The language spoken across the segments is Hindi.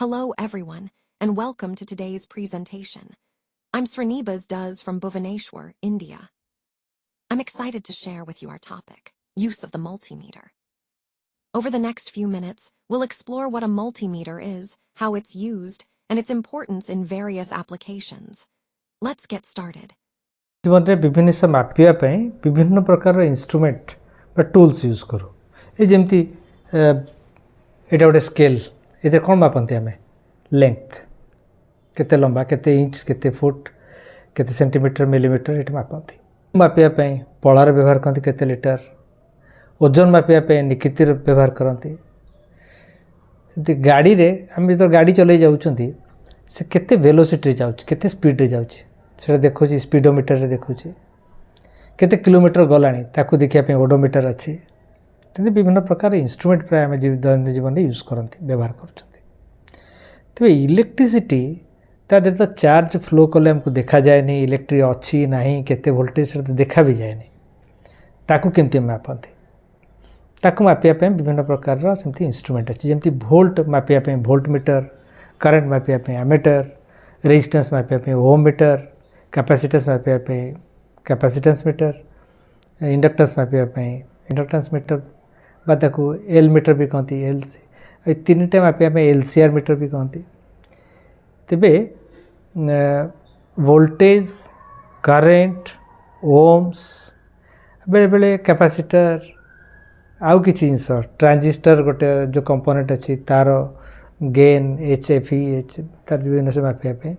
Hello, everyone, and welcome to today's presentation. I'm Srinivas Das from Bhubaneswar, India. I'm excited to share with you our topic, use of the multimeter. Over the next few minutes, we'll explore what a multimeter is, how it's used, and its importance in various applications. Let's get started. जीवन विभिन्न जिनिस मापिया विभिन्न प्रकार इंस्ट्रूमेंट बा टूल्स यूज करूँ ये जमती एटा गोटे स्केल ये कौन मापती आम लेंथ केते लंबा केते इंच केते फुट केते सेंटीमीटर मिलीमीटर ये मापती मापिया पड़ार व्यवहार करते केते लिटर ओजन मापिया निकितिर व्यवहार करते गाड़ी रे आम जो गाड़ी चल जाऊँच से केते वेलोसिटी जाऊँ केते स्पीड रे जाऊँ से देखो स्पीडोमीटर रे देखो केते किलोमीटर गलानी ताकू देखिए ओडोमीटर अच्छी तेज विभिन्न प्रकार इंस्ट्रूमेंट प्राय आम दैनिक जीवन में यूज करते व्यवहार कर तेज इलेक्ट्रिसिटी तादेह तो चार्ज फ्लो कले आमको देखा जाए इलेक्ट्रिक अच्छी ना केते वोल्टेज तो देखा भी जाए ताकू केमती मापते ताकू मापिया विभिन्न प्रकार सेमती इंस्ट्रूमेंट अच्छी जमी भोल्ट मापिया भोल्ट मीटर करंट मापिया एमीटर रेजिस्टेंस मापिया ओम मीटर कैपेसिटेंस मापिया कैपेसिटेंस मीटर इंडक्टेंस मापिया इंडक्टेंस मीटर बाताकू एल मीटर भी कहती एल सी तीन टा मापिया एलसीआर मीटर भी कहती तेबे वोल्टेज करेंट ओम्स बेले बेले कैपेसिटर आउ कि जिनस ट्रांजिस्टर गोटे जो कंपोनेंट अच्छी तार गेन एच तार विभिन्न से मापिया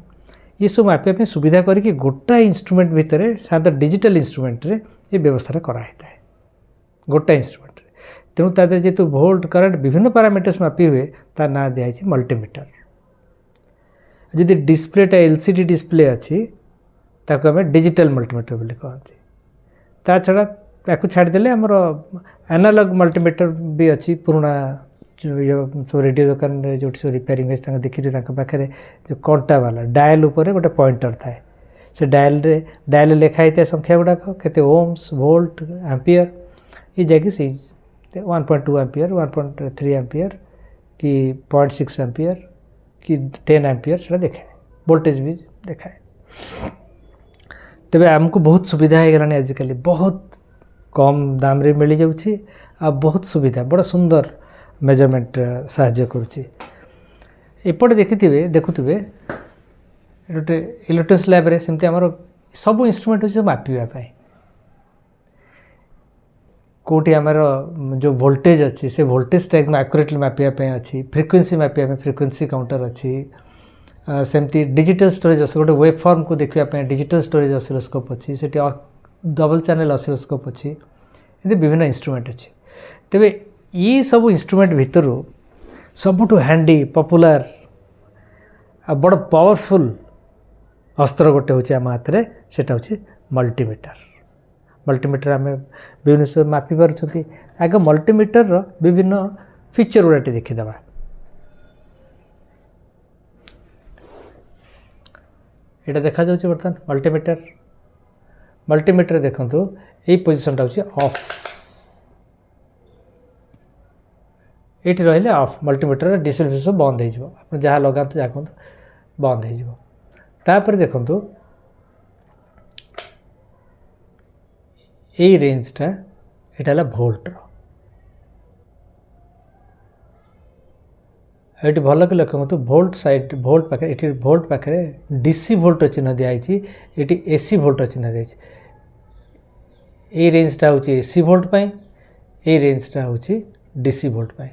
ये सब मापिया सुविधा करके गोटा इंस्ट्रूमेंट भितर साधारण डिजिटल इंस्ट्रूमेंट रे ये व्यवस्था कराई है गोटा इंस्ट्रूमेंट तेणु तादे जेतु भोल्ट करंट विभिन्न पैरामीटर्स मापी हुए तार ना दिखाई मल्टीमीटर जदि डिस्प्लेटा एलसीडी डिस्प्ले अच्छी ताको आम डिजिटल मल्टीमीटर बोली कहते ता छड़ा ताकू छाड़देले आमर एनालॉग मल्टीमीटर भी अच्छी पुराना सब रेडियो दुकान जो सब रिपेयरिंग है देखिए पाखे जो कंटा वाला डायल उपर गोटे पॉइंटर थाए से डायल लिखाई था संख्या गुड़ाक केते ओम्स वोल्ट एम्पियर ये जाकि से 1.2 एम्पियर 1.3 एम्पियर कि 0.6 एम्पियर कि 10 एम्पियर से देखाए वोल्टेज भी देखाए तेरे आमको बहुत सुविधा हो गलानी आजिकल बहुत कम दाम रे मिल जाऊँगी आ बहुत सुविधा बड़ा सुंदर मेजरमेंट साहाय्य करुँचे देखिए देखुवे गोटे इलेक्ट्रोनिक्स लैब रे सेमती आमर सब इंस्ट्रूमेंट अच्छे मापिवाई कोटी आमर जो वोल्टेज अच्छी से वोल्टेज टाइप में एक्यूरेटली मापियापी अच्छी फ्रिक्वेंसी मापिया फ्रिक्वेंसी काउंटर अच्छी सेमती डिजिटल स्टोरेज गोटे वेब फॉर्म को देखापी डिजिटल स्टोरेज ऑसिलोस्कोप अच्छी से डबल चैनल ऑसिलोस्कोप अच्छी ये विभिन्न इंस्ट्रूमेंट अच्छी तेबे ये सब इंस्ट्रूमेंट भितर सबुठु हैंडी पॉपुलर आ बड़ पावरफुल अस्त्र गोटे हूँ आम हाथ में सेटा हूँ मल्टीमीटर आम विभिन्न सब मापी पार्टी आगे मल्टीमीटर विभिन्न फीचर गुड़ा देखीदे यहाँ देखा बर्तमान मल्टीमीटर देखूँ यही पोजिशनटा हूँ ऑफ ये रही ऑफ मल्टीमीटर डिस्प्ले सब बंद हो जहाँ लगा जहाँ कहते बंद होपर देखूँ यही रेंजटा यहाँ भोल्टर ये भल कि लक्ष्य करते भोल्ट साइड भोल्ट पाखे ये भोल्ट पाखे डीसी भोल्ट चिन्ह दिखाई ये एसी भोल्ट चिन्ह दिखाई ये रेंजटा हूँ एसी भोल्ट पाई ये रेंजटा हूँ डीसी भोल्ट पाई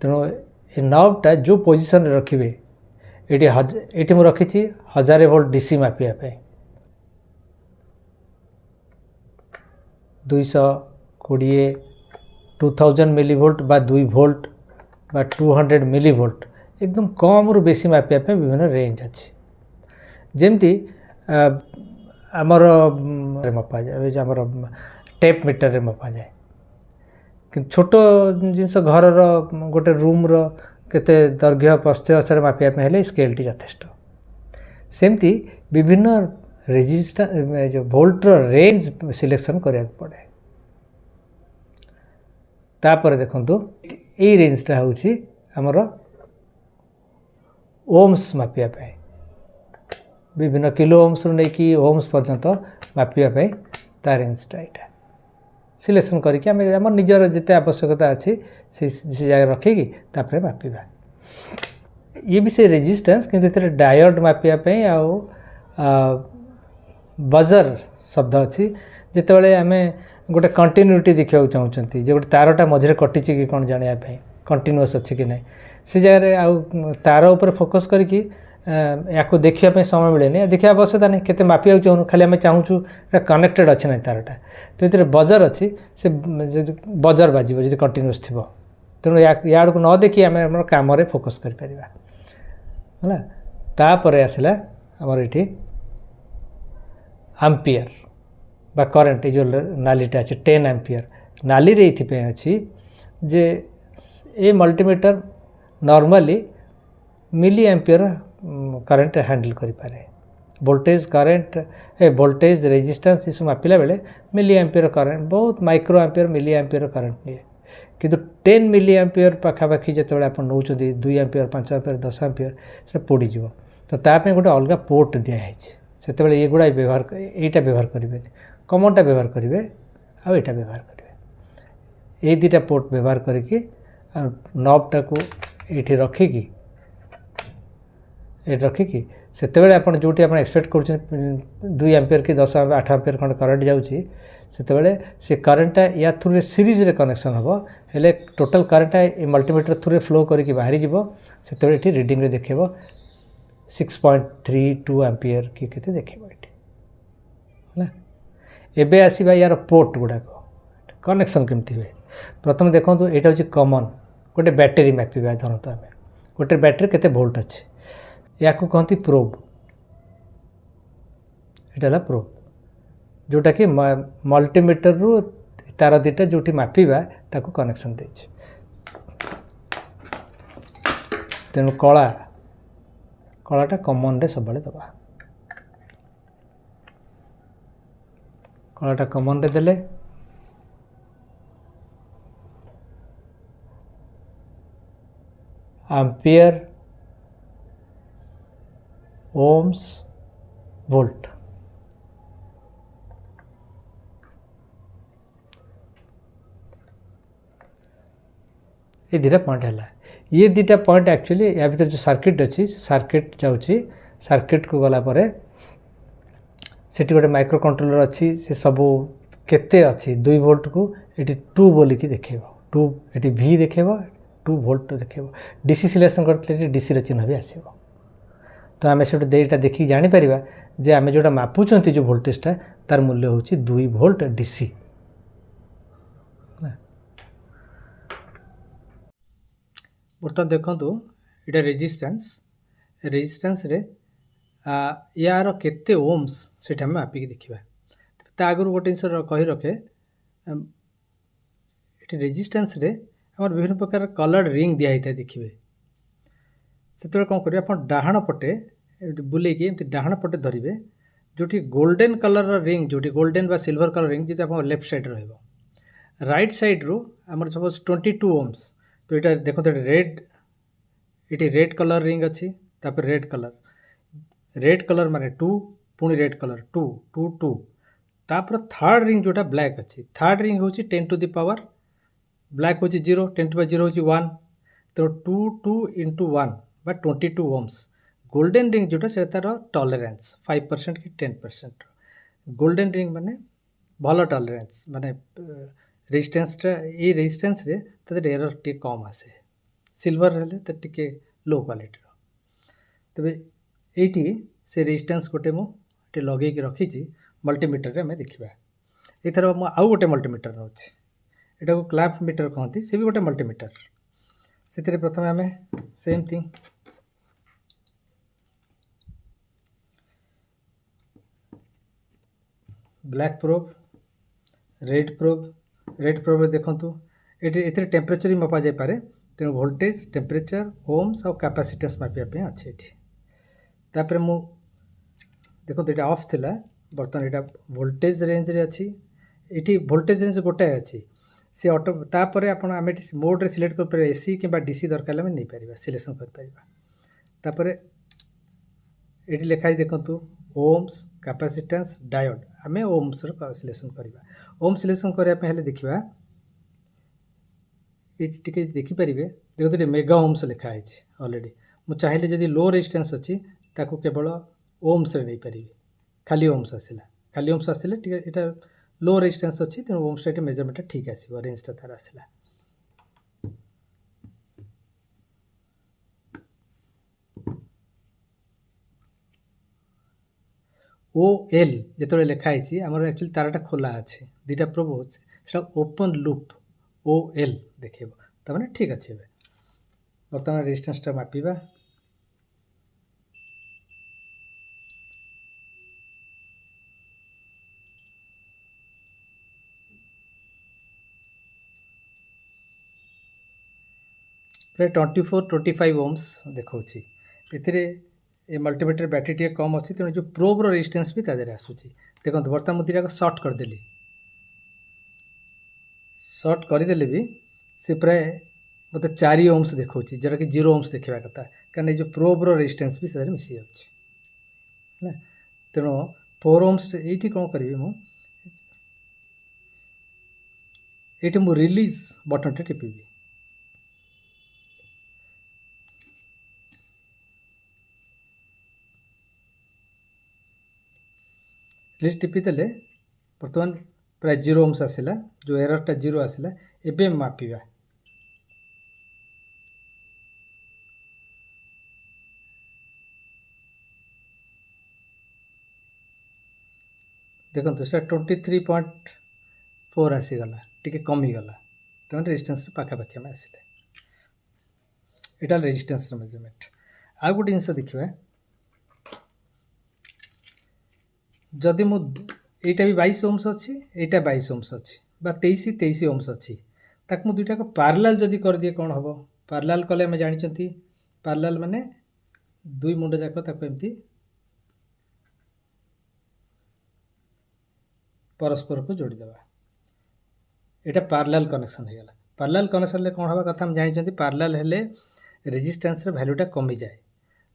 तेणु ये नबटा जो पोजिशन रखिए ये मुझे रखी 1000 वोल्ट डीसी मापियापी 220 2000 मिलीवोल्ट बा 2 वोल्ट बा 200 मिलीवोल्ट एकदम कम रु बेसी मापियापी विभिन्न रेंज अच्छी जमती आमर मपा जाए आमर टेप मीटर रे मपा जाए कि छोट जिनस घर गोटे रूम केते दैर्घ्य प्रस्थ अनुसार मापियापी हेले स्केलटी यथेष्ट सेमती विभिन्न रेजिस्टेंस जो भोल्टर रेंज सिलेक्शन करा पड़े तापर देखो यही रेंजटा हूँ आमर ओम्स मापिया विभिन्न किलो ओम्स रु नहीं ओम्स पर्यंत मापिया तार रेंजटा यहाँ सिलेक्शन करके आम निजर जिते आवश्यकता अच्छी से जगह रखिकी तापर मापिबा ये भी से रेजिस्टेंस किंतु डायोड मापियापी आउ बजर शब्द अच्छी जिते आम गोटे कंटिन्यूटी देखा चाहते जो गोटे तारटा मझे कटी कि कौन जानापी कंटिन्यूअस अच्छी कि ना से जगह आउ तार उपर फोकस करके या देखा समय मिले देखा आवश्यकता नहीं केते मापिया चाहूँ खाली आम चाहूँ कनेक्टेड अच्छे ना तारटा तो ये बजर अच्छी से बजर बाजिब जो कंटिन्यूअस थी तेणु याड़ को न देखी आम कम फोकस कर तापर आसला आमर ये एम्पियर बा करंट जो नालीटा अच्छे 10 एम्पियर नाली रे अच्छी जे ए multimeter normally milli ampere current handle करें वोल्टेज करंट वोल्टेज रेजिस्टेंस ये सब मापिला बेले मिली एम्पियर करंट बहुत micro ampere milli ampere current निए किंतु 10 मिली एम्पियर पाखापाखि जो आप नौ 2 एम्पियर 5 एम्पियर 10 एम्पियर से पोड़ीज तो ताप गोटे अलग पोर्ट दिखाई से ये गुड़ा व्यवहार यहाँ व्यवहार करेंगे कमनटा व्यवहार करेंगे आईटा व्यवहार करेंगे ये दुटा पोर्ट व्यवहार करके नबटा को ये रखिकी ये रखिकी से आप जो एक्सपेक्ट कर 2 एम्पियर कि 10 8 एम्पियर खंड करंट जाऊँगी से करंटा या थ्रू सीरीज रे कनेक्शन हम हेले टोटल करंटा मल्टीमीटर थ्रू फ्लो करके बाहरी जीव से रीडिंग रे देखेब 6.32 एम्पियर कि केते देखेब ये एबे आसीबा यार पोर्ट गुड़ाक कनेक्शन केमती हुए प्रथम देखो यहाँ हूँ कमन गोटे बैटेरी मापिबा धरतु आम गोटे बैटेरी केते वोल्ट अच्छे या कहती प्रोब यहाँ प्रोब जोटा कि मल्टीमीटर रु तार दुटा जो मापिबा ताको कनेक्शन दे तेणु कलाटा कमन रे सब दबा कलाटा कमन रे देले एम्पियर ओम्स वोल्ट ये दुटा पॉइंट है ये दुटा पॉइंट एक्चुअली या भीतर जो सर्किट अच्छी सर्किट जाऊँगी सर्किट को गलापर से गोटे माइक्रो कंट्रोलर अच्छी से सबू केते अच्छी 2 वोल्ट को ये 2 बोलिकी देखेब 2 ये भी देखेब 2 वोल्ट देखेब डीसी सिलेक्शन करते डीसी चिन्ह भी आसो तो आम से देटा देखिए जापर जे आम जोटा मापुंट जो वोल्टेजटा तार मूल्य हूँ 2 वोल्ट डीसी बर्तमान देखो ये रेजिस्टेंस रे यार केते ओम्स से मापिकी देखा ता आगु गोटे जिन कही रखे ये रेजिस्टेंस रे आम विभिन्न प्रकार कलर्ड रिंग दिखाई था देखिए से कौन करेंगे आप डाहाण पटे बुलेकी डाहाण पटे धरवे जोटी गोल्डन कलर रिंग जो गोल्डन बा सिल्वर कलर रिंग जो आप लेफ्ट साइड राइट साइड रू आम सपोज 22 ओम्स तो यहाँ देखो रेड ये रेड कलर रिंग अच्छी तापर रेड कलर माने 2 पुणी रेड कलर 2 2 2 तापर थर्ड रिंग जोटा ब्लैक अच्छी थर्ड रिंग हूँ 10 टू द पावर ब्लैक हूँ 0 10 टू 0 हूँ 1 तो 2 2 इंटू 1 बा 22 ओम्स गोल्डन रिंग जोटा से तार टॉलरेंस 5% कि 10% गोल्डन रिंग माने भल टॉलरेंस माने रेजिस्टेंसटा ये रेजिस्टेंस रे तादर एरर टी कम आसे सिल्वर हेले तो टी लो क्वालिटी तबे एटी से रेजिस्टेंस गोटे मुझे लगे रखी मल्टीमीटर रे आम देखा एथर आउ गोटे मल्टीमीटर नौ यहाँ को क्लैंप मीटर कहती से भी गोटे मल्टीमीटर से प्रथम आम same thing black probe red probe देखु ये टेम्परेचर भी मपा जापे तेणु वोल्टेज टेम्परेचर ओम्स और कैपेसिटेंस मापिया अच्छे तापर मु देखो ये ऑफ थिला बर्तमान यहाँ वोल्टेज रेंज रे अच्छी ये वोल्टेज रेंज गोटाए अच्छी सी ऑटो तापर आम मोड रे सिलेक्ट कर एसी कि डीसी दरकार नहीं पार सिलेक्शन कर तापर ये लिखाई देखु ओम्स कैपेसिटेंस डायोड आम ओम्स सिलेक्शन करवा ओम सिलेक्शन करने देखा ये देखिपारे देखो ये मेगा ओम्स लिखाई अलरेडी मुझे चाहिए जब लो रेजिस्टेंस अच्छी ताकू केवल ओम्स नहीं पारि खाली ओम्स आसला खाली ओम्स आसले यहाँ लो रेजिस्टेंस अच्छी तेणु ओम्स मेजरमेंट ठीक आसो रेंजटा तार आसला ओ एल जो लिखाई आमर एक्चुअली तारटा खोला अच्छे दुटा प्रोब से ओपन लूप ओ एल देखेब तमें ठीक अच्छे बर्तमान रेजिस्टेंसटा मापिबा प्राय 24-25 ओम्स देखा ए मल्टीमीटर बैटेरी टे कम अच्छी तेणु जो प्रोब्र रेजिस्टेंस भी तादेह आसूसी देखो बर्तमान मुझे सर्ट करदेली सर्ट करदेले भी से प्राय मतलब 4 ओम्स देखा जोटा कि 0 ओम्स देखा कथा कारण जो प्रोब्र रेजिस्टेंस भी से मिसी जाए तेणु 4 ओम्स ये कौन करी ये मु रिलीज बटन टे टिपी रिलीज टिपिदेले बर्तमान प्राय 0 ओम्स आसला जो एररटा 0 आसला एबे मापिबा देखो से 23.4 आसीगला टी कमीगला तेज रेजिस्टेंस पाखापाखि आम आसिले यहाँ रेजिस्टेंस मेजरमेंट आउ गोटे जिन देखा जदि मु यहाँ भी 22 ओम्स अच्छी यहाँ 22 ओम्स अच्छी 23 ओम्स अच्छी ताक मु दुईटा पार्लाल जदि कर दिए कौन हम पार्लाल कले आम जानी पार्लाल माने दुई मुंड जाक एमती परस्पर को जोड़ीदेवा यहाँ पार्लाल कनेक्शन होगा पार्लाल कनेक्शन कौन हवा कथा जानी पार्लाल हेले रेजिस्टेंस भैल्यूटा कमी जाए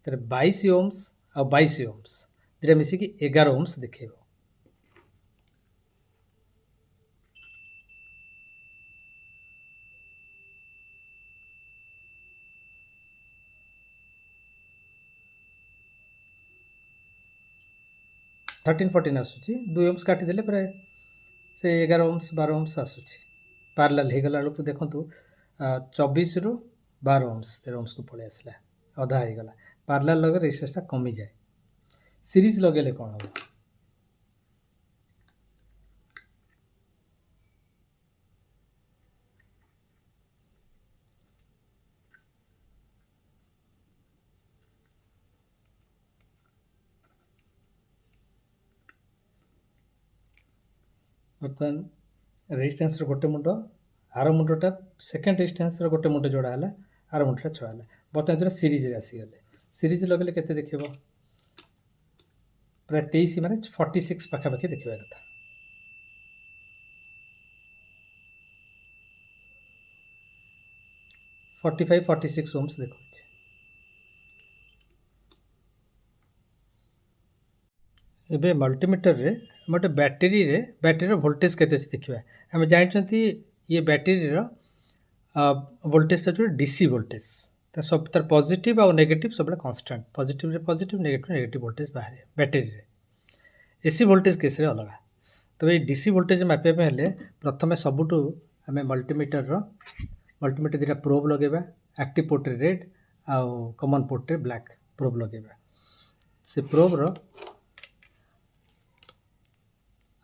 तो 22 ओम्स आ 22 ओम्स दुटा मिसिकी 11 ओम्स देखेब थर्टीन 14 आसूची 2 ओम्स काटिदेले प्राय से 11 ओम्स 12 ओम्स आसूची पार्लाल होगला बेलू देखूँ 24 रु 12 ओम्स 13 ओम्स को पलि आसला अधा होगला पार्लाल लगे रेजिस्टेंसटा कमी जाए सीरीज लगे कौन हम बर्तमान रेजिस्टेंस गोटे मुंड आर मुंडटा सेकेंड रेजिस्टेंस गोटे मुंड जोड़ा है आर मुंडटा छड़ा है बर्तमान जो सीरीज आसीगले सीरीज लगे केते देखेब प्राय 23 माने 46 पाखापाखि देखा कथा 45-46 ओम्स देखा एबे मल्टीमीटर रे मोटे बैटेरी वोल्टेज केते देखा आम जानते ये बैटेरी वोल्टेज जो डीसी वोल्टेज सब तार पॉजिटिव और नेगेटिव सब कांस्टेंट पॉजिटिव नेगेटिव वोल्टेज बाहर बैटेरी एसी वोल्टेज केस रे अलग तब ये डीसी वोल्टेज मापिया हेले प्रथम सबुठू आम मल्टीमीटर दुटा प्रोब लगेबा एक्टिव पोर्ट रे रेड आउ कॉमन पोर्ट रे ब्लैक प्रोब लगेबा से प्रोब रो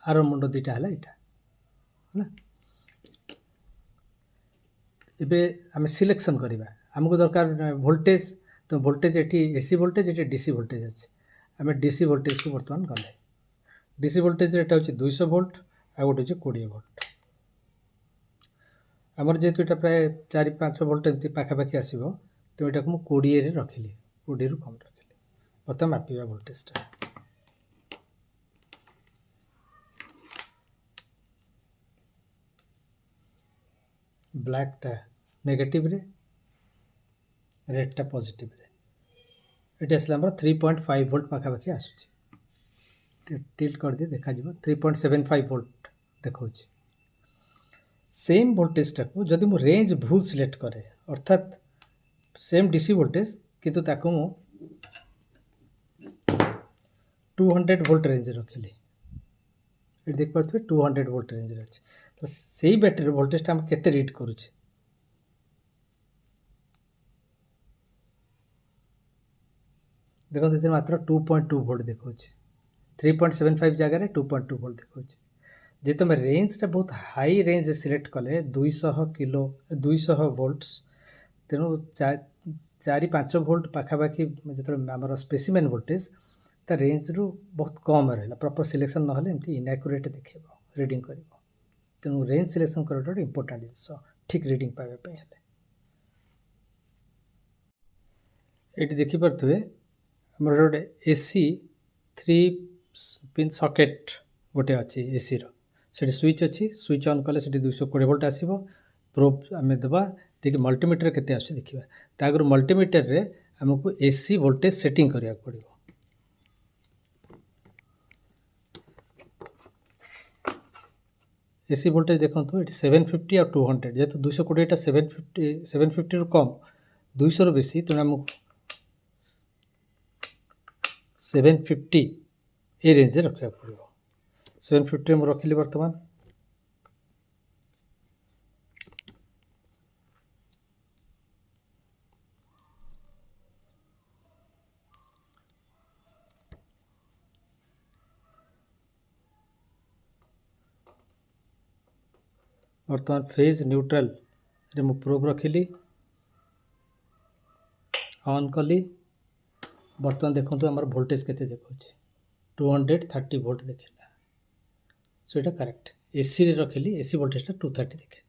आर मुंड दुटा है यहाँ एबे आम सिलेक्शन करवा आमको दरकार वोल्टेज तो वोल्टेज ये एसी वोल्टेज ये डीसी वोल्टेज अच्छे आम डीसी वोल्टेज को बर्तमान गले डीसी वोल्टेज रेट हूँ 200 वोल्ट आ गोटे हूँ 20 वोल्ट आमर जेहेतु यहाँ प्राय 4-5 वोल्ट एमती पाखापाखि आसो तो यहाँ को 20 रखिली 20 रु कम रखिली बर्तमान मापिबा वोल्टेजटा ब्लैकटा नेगेटिव रे रेडटा पॉजिटिव रे ଏଠି ଆସିଲା ଆମର 3.5 ଭୋଲ୍ଟ ପାଖାପାଖି ଆସୁଛି। ଟିଲ୍ଟ କରିଦିଏ ଦେଖାଯିବ 3.75 ଭୋଲ୍ଟ ଦେଖାଉଛି। ସେମ୍ ଭୋଲ୍ଟେଜଟାକୁ ଯଦି ମୁଁ ରେଞ୍ଜ ଭୁଲ ସିଲେକ୍ଟ କରେ ଅର୍ଥାତ୍ ସେମ୍ ଡିସି ଭୋଲ୍ଟେଜ କିନ୍ତୁ ତାକୁ ମୁଁ 200 ଭୋଲ୍ଟ ରେଞ୍ଜରେ ରଖିଲି, ଏଠି ଦେଖିପାରୁଥିବେ 200 ଭୋଲ୍ଟ ରେଞ୍ଜରେ ଅଛି। ତ ସେଇ ବ୍ୟାଟେରୀର ଭୋଲ୍ଟେଜଟା ଆମେ କେତେ ରିଡ୍ କରୁଛି ଦେଖନ୍ତୁ, ଏଥିରେ ମାତ୍ର 2.2 ଭୋଲ୍ଟ ଦେଖାଉଛି। 3.75 ଜାଗାରେ 2.2 ଭୋଲ୍ଟ ଦେଖାଉଛି। ଯେହେତୁ ଆମେ ରେଞ୍ଜଟା ବହୁତ ହାଇ ରେଞ୍ଜରେ ସିଲେକ୍ଟ କଲେ 200 ଭୋଲ୍ଟସ୍, ତେଣୁ 4-5 ଭୋଲ୍ଟ ପାଖାପାଖି ଯେତେବେଳେ ଆମର ସ୍ପେସିମେନ୍ ଭୋଲ୍ଟେଜ୍ ତା ରେଞ୍ଜରୁ ବହୁତ କମ୍ ରହିଲା। ପ୍ରପର୍ ସିଲେକ୍ସନ୍ ନହେଲେ ଏମିତି ଇନ୍ଆକୁରେଟ୍ ଦେଖେଇବ, ରିଡ଼ିଂ କରିବ। ତେଣୁ ରେଞ୍ଜ ସିଲେକ୍ସନ୍ କରିବାଟା ଗୋଟେ ଇମ୍ପୋର୍ଟାଣ୍ଟ ଜିନିଷ ଠିକ୍ ରିଡ଼ିଂ ପାଇବା ପାଇଁ ହେଲେ। ଏଠି ଦେଖିପାରୁଥିବେ ଆମର ଗୋଟେ ଏସି 3 ପିନ୍ ସକେଟ୍ ଗୋଟେ ଅଛି ଏସିର, ସେଠି ସୁଇଚ୍ ଅଛି। ସୁଇଚ୍ ଅନ୍ କଲେ ସେଠି 220 ଭୋଲ୍ଟ ଆସିବ। ପ୍ରୋବ୍ ଆମେ ଦେବା, ଦେଖି ମଲ୍ଟିମିଟର କେତେ ଆସୁଛି ଦେଖିବା। ତା ଆଗରୁ ମଲ୍ଟିମିଟରରେ ଆମକୁ ଏସି ଭୋଲ୍ଟେଜ୍ ସେଟିଂ କରିବାକୁ ପଡ଼ିବ। ଏସି ଭୋଲ୍ଟେଜ୍ ଦେଖନ୍ତୁ ଏଠି 750 ଆଉ 200, ଯେହେତୁ 220ଟା 750ରୁ କମ୍, 200ରୁ ବେଶୀ, ତେଣୁ ଆମକୁ 750 ଏ ରେଞ୍ଜରେ ରଖିବାକୁ ପଡ଼ିବ। 750ରେ ମୁଁ ରଖିଲି। ବର୍ତ୍ତମାନ ଫେଜ୍ ନ୍ୟୁଟ୍ରାଲରେ ମୁଁ ପ୍ରୋବ୍ ରଖିଲି, ଅନ୍ କଲି। ବର୍ତ୍ତମାନ ଦେଖନ୍ତୁ ଆମର ଭୋଲ୍ଟେଜ୍ କେତେ ଦେଖାଉଛି, 230 ଭୋଲ୍ଟ ଦେଖେଇଲା। ସେଇଟା କରେକ୍ଟ। ଏସିରେ ରଖିଲି, ଏସି ଭୋଲ୍ଟେଜଟା 230 ଦେଖେଇଲା।